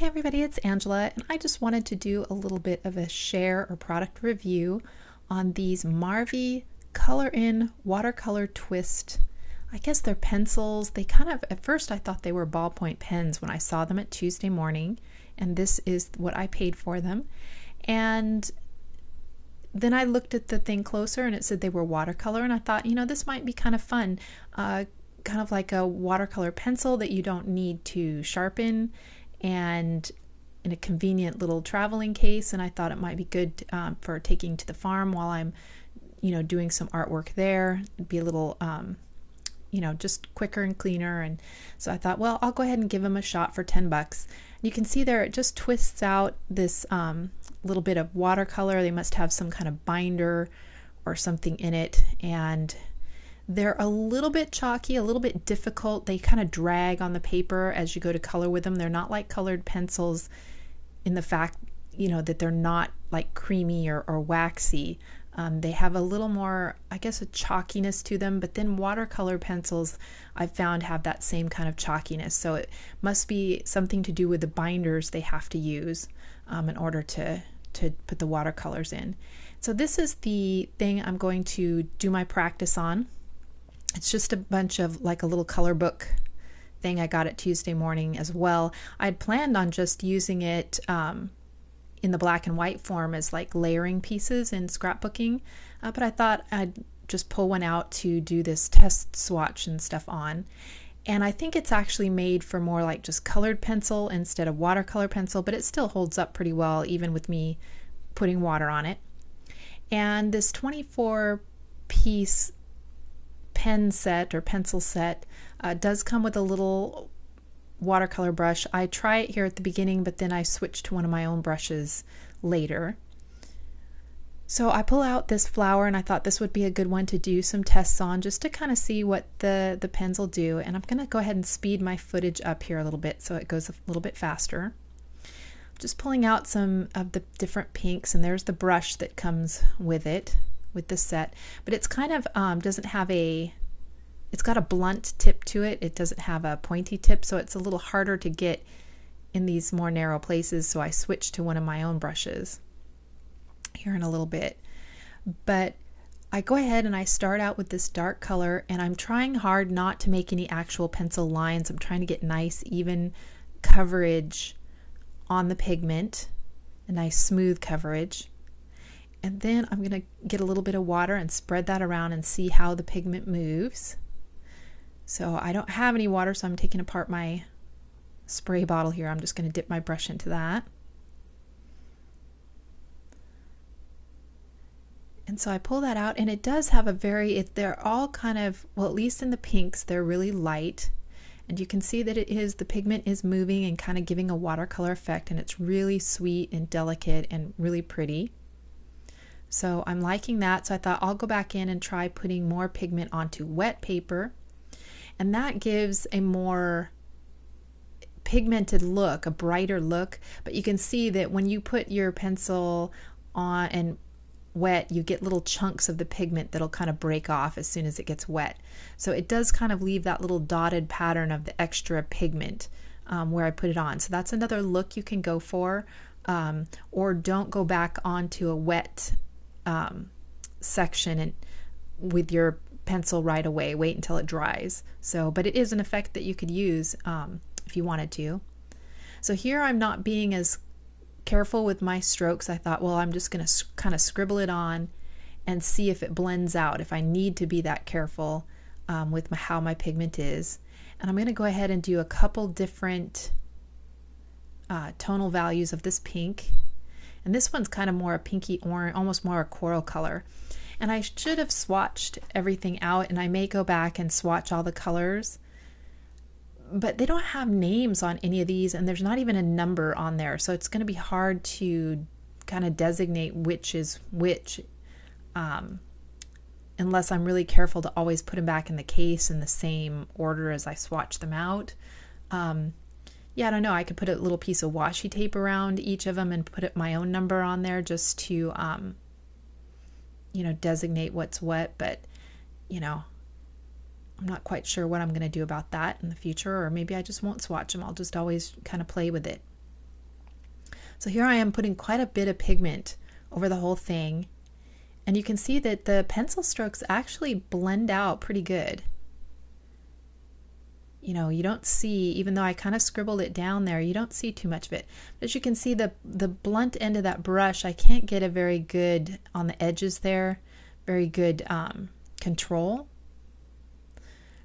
Hey everybody, it's Angela, and I just wanted to do a little bit of a share or product review on these Marvy ColorIn Watercolor Twist. I guess they're pencils. They kind of, at first I thought they were ballpoint pens when I saw them at Tuesday morning, and this is what I paid for them. And then I looked at the thing closer and it said they were watercolor, and I thought, this might be kind of fun. Kind of like a watercolor pencil that you don't need to sharpen, and in a convenient little traveling case. And I thought it might be good for taking to the farm while I'm doing some artwork there. It'd be a little just quicker and cleaner. And so I thought, well, I'll go ahead and give them a shot for $10. You can see there it just twists out this little bit of watercolor. They must have some kind of binder or something in it, and they're a little bit chalky, a little bit difficult. They kind of drag on the paper as you go to color with them. They're not like colored pencils in the fact, that they're not like creamy or waxy. They have a little more, I guess, a chalkiness to them, but then watercolor pencils I've found have that same kind of chalkiness. So it must be something to do with the binders they have to use in order to put the watercolors in. So this is the thing I'm going to do my practice on. It's just a bunch of like a little color book thing I got at Tuesday morning as well. I had planned on just using it in the black and white form as like layering pieces in scrapbooking, but I thought I'd just pull one out to do this test swatch and stuff on. And I think it's actually made for more like just colored pencil instead of watercolor pencil, but it still holds up pretty well even with me putting water on it. And this 24-piece pen set or pencil set does come with a little watercolor brush. I try it here at the beginning, but then I switch to one of my own brushes later. So I pull out this flower, and I thought this would be a good one to do some tests on, just to kind of see what the pens will do. And I'm going to go ahead and speed my footage up here a little bit so it goes a little bit faster. Just pulling out some of the different pinks, and there's the brush that comes with it, with the set, but it's kind of doesn't have it's got a blunt tip to it. It doesn't have a pointy tip, so it's a little harder to get in these more narrow places. So I switched to one of my own brushes here in a little bit. But I go ahead and I start out with this dark color, and I'm trying hard not to make any actual pencil lines. I'm trying to get nice, even coverage on the pigment, a nice smooth coverage. And then I'm going to get a little bit of water and spread that around and see how the pigment moves. So I don't have any water, so I'm taking apart my spray bottle here. I'm just going to dip my brush into that. And so I pull that out, and it does have they're all kind of, well, at least in the pinks, they're really light. And you can see that the pigment is moving and kind of giving a watercolor effect, and it's really sweet and delicate and really pretty. So I'm liking that, so I thought I'll go back in and try putting more pigment onto wet paper, and that gives a more pigmented look, a brighter look. But you can see that when you put your pencil on and wet, you get little chunks of the pigment that'll kind of break off as soon as it gets wet. So it does kind of leave that little dotted pattern of the extra pigment where I put it on. So that's another look you can go for, or don't go back onto a wet section and with your pencil right away. Wait until it dries. So, but it is an effect that you could use if you wanted to. So here I'm not being as careful with my strokes. I thought, well, I'm just going to kind of scribble it on and see if it blends out, if I need to be that careful with how my pigment is. And I'm going to go ahead and do a couple different tonal values of this pink. And this one's kind of more a pinky orange, almost more a coral color. And I should have swatched everything out, and I may go back and swatch all the colors. But they don't have names on any of these, and there's not even a number on there. So it's going to be hard to kind of designate which is which, unless I'm really careful to always put them back in the case in the same order as I swatch them out. Yeah, I don't know. I could put a little piece of washi tape around each of them and put my own number on there just to, designate what's what. But, I'm not quite sure what I'm going to do about that in the future, or maybe I just won't swatch them. I'll just always kind of play with it. So here I am putting quite a bit of pigment over the whole thing, and you can see that the pencil strokes actually blend out pretty good. You know, you don't see, even though I kind of scribbled it down there, you don't see too much of it. But as you can see, the blunt end of that brush, I can't get a very good, on the edges there, very good control.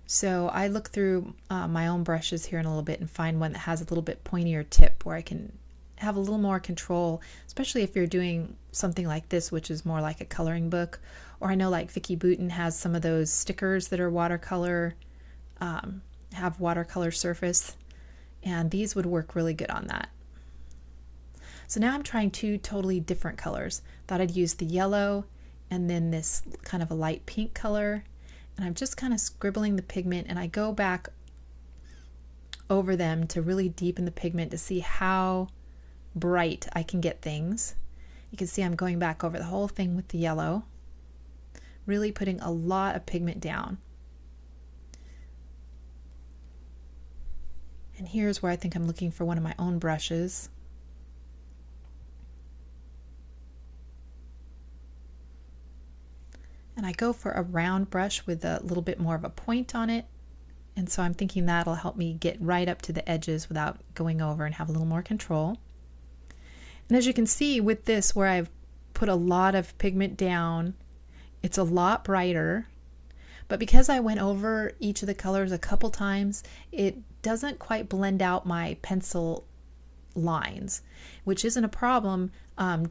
So I look through my own brushes here in a little bit and find one that has a little bit pointier tip where I can have a little more control, especially if you're doing something like this, which is more like a coloring book. Or I know like Vicki Boutin has some of those stickers that are watercolor, have watercolor surface, and these would work really good on that. So now I'm trying two totally different colors. Thought I'd use the yellow and then this kind of a light pink color, and I'm just kind of scribbling the pigment, and I go back over them to really deepen the pigment to see how bright I can get things. You can see I'm going back over the whole thing with the yellow, really putting a lot of pigment down. And here's where I think I'm looking for one of my own brushes. And I go for a round brush with a little bit more of a point on it. And so I'm thinking that'll help me get right up to the edges without going over and have a little more control. And as you can see with this, where I've put a lot of pigment down, it's a lot brighter. But because I went over each of the colors a couple times, it doesn't quite blend out my pencil lines, which isn't a problem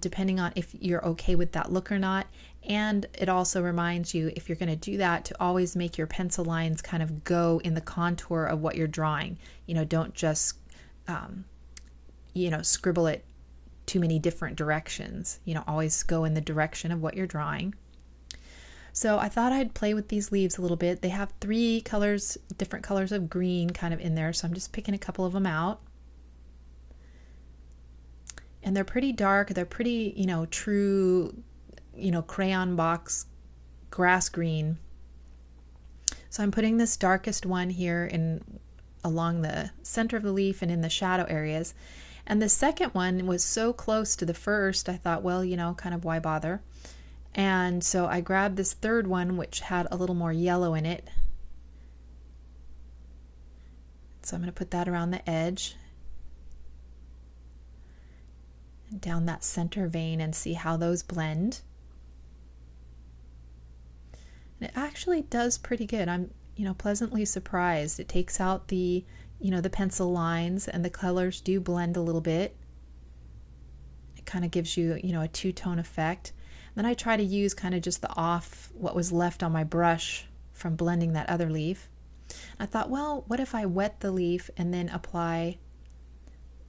depending on if you're okay with that look or not. And it also reminds you, if you're going to do that, to always make your pencil lines kind of go in the contour of what you're drawing. You know, don't just, scribble it too many different directions. You know, always go in the direction of what you're drawing. So I thought I'd play with these leaves a little bit. They have three colors, different colors of green kind of in there, so I'm just picking a couple of them out. And they're pretty dark. They're pretty, true, crayon box grass green. So I'm putting this darkest one here along the center of the leaf and in the shadow areas. And the second one was so close to the first, I thought, well, kind of why bother? And so I grabbed this third one, which had a little more yellow in it. So I'm going to put that around the edge and down that center vein and see how those blend. And it actually does pretty good. I'm, pleasantly surprised. It takes out the, the pencil lines, and the colors do blend a little bit. It kind of gives you, a two-tone effect. Then I try to use kind of just what was left on my brush from blending that other leaf. I thought, well, what if I wet the leaf and then apply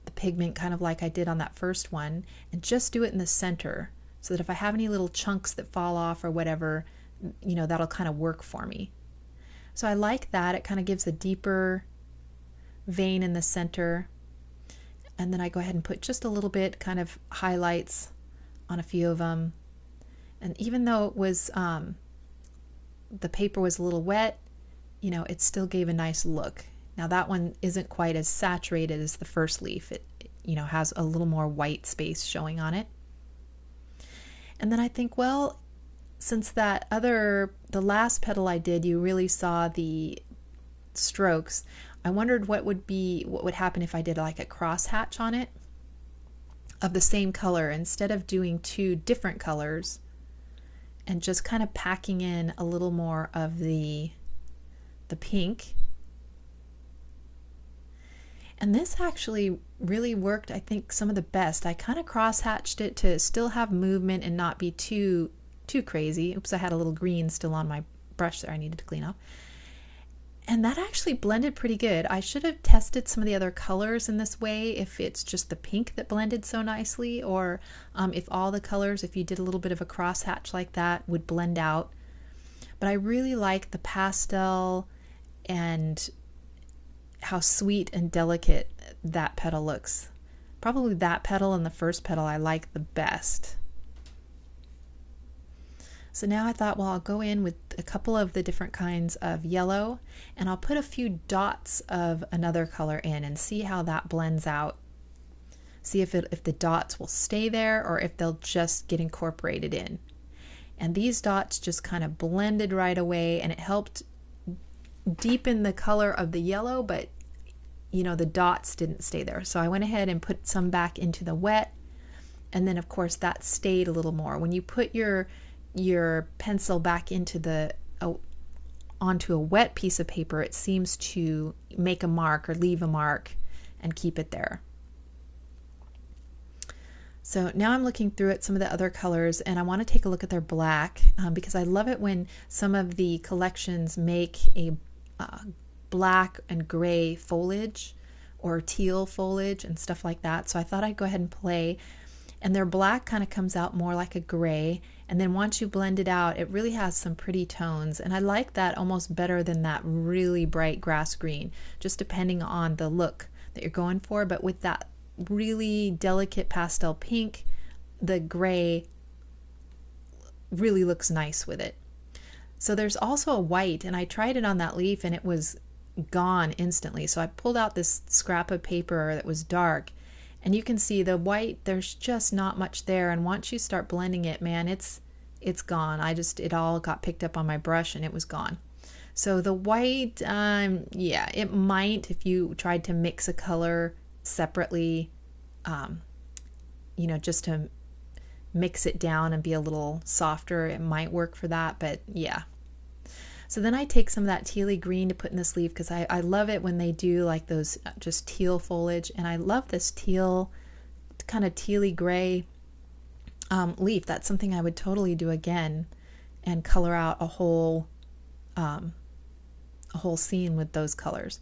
the pigment kind of like I did on that first one, and just do it in the center, so that if I have any little chunks that fall off or whatever, that'll kind of work for me. So I like that. It kind of gives a deeper vein in the center. And then I go ahead and put just a little bit kind of highlights on a few of them. And even though it was, the paper was a little wet, it still gave a nice look. Now that one isn't quite as saturated as the first leaf. It has a little more white space showing on it. And then I think, well, since the last petal I did, you really saw the strokes, I wondered what would happen if I did like a cross hatch on it of the same color, instead of doing two different colors, and just kind of packing in a little more of the pink. And this actually really worked, I think, some of the best. I kind of cross-hatched it to still have movement and not be too crazy. Oops, I had a little green still on my brush there I needed to clean off. And that actually blended pretty good. I should have tested some of the other colors in this way, if it's just the pink that blended so nicely, or if all the colors, if you did a little bit of a crosshatch like that, would blend out. But I really like the pastel and how sweet and delicate that petal looks. Probably that petal and the first petal I like the best. So now I thought, well, I'll go in with a couple of the different kinds of yellow, and I'll put a few dots of another color in and see how that blends out. see if the dots will stay there or if they'll just get incorporated in. And these dots just kind of blended right away, and it helped deepen the color of the yellow, but you know, the dots didn't stay there. So I went ahead and put some back into the wet, and then of course that stayed a little more. When you put your pencil back into the onto a wet piece of paper, it seems to make a mark or leave a mark and keep it there. So now I'm looking through at some of the other colors, and I want to take a look at their black because I love it when some of the collections make a black and gray foliage or teal foliage and stuff like that. So I thought I'd go ahead and play. And their black kind of comes out more like a gray, and then once you blend it out, it really has some pretty tones, and I like that almost better than that really bright grass green, just depending on the look that you're going for. But with that really delicate pastel pink, the gray really looks nice with it. So there's also a white, and I tried it on that leaf and it was gone instantly. So I pulled out this scrap of paper that was dark, and you can see the white, there's just not much there, and once you start blending it, man, it's gone. It all got picked up on my brush and it was gone. So the white, yeah, it might, if you tried to mix a color separately, you know, just to mix it down and be a little softer, it might work for that, but yeah. So then I take some of that tealy green to put in this leaf because I love it when they do like those just teal foliage, and I love this teal, kind of tealy gray leaf. That's something I would totally do again and color out a whole scene with those colors.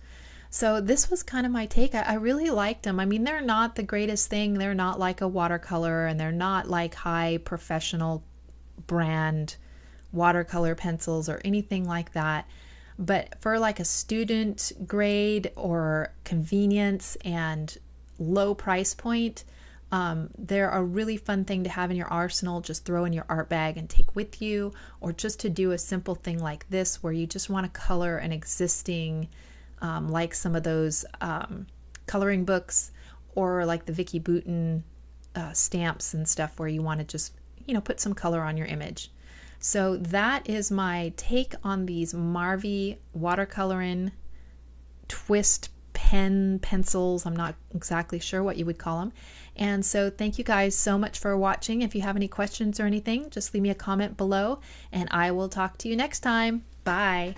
So this was kind of my take. I really liked them. I mean, they're not the greatest thing. They're not like a watercolor, and they're not like high professional brand watercolor pencils or anything like that. But for like a student grade or convenience and low price point, they're a really fun thing to have in your arsenal. Just throw in your art bag and take with you, or just to do a simple thing like this where you just want to color an existing like some of those coloring books, or like the Vicky Bouton stamps and stuff where you want to just, you know, put some color on your image. So that is my take on these Marvy WatercolorIn Twist pencils. I'm not exactly sure what you would call them. And so thank you guys so much for watching. If you have any questions or anything, just leave me a comment below, and I will talk to you next time. Bye.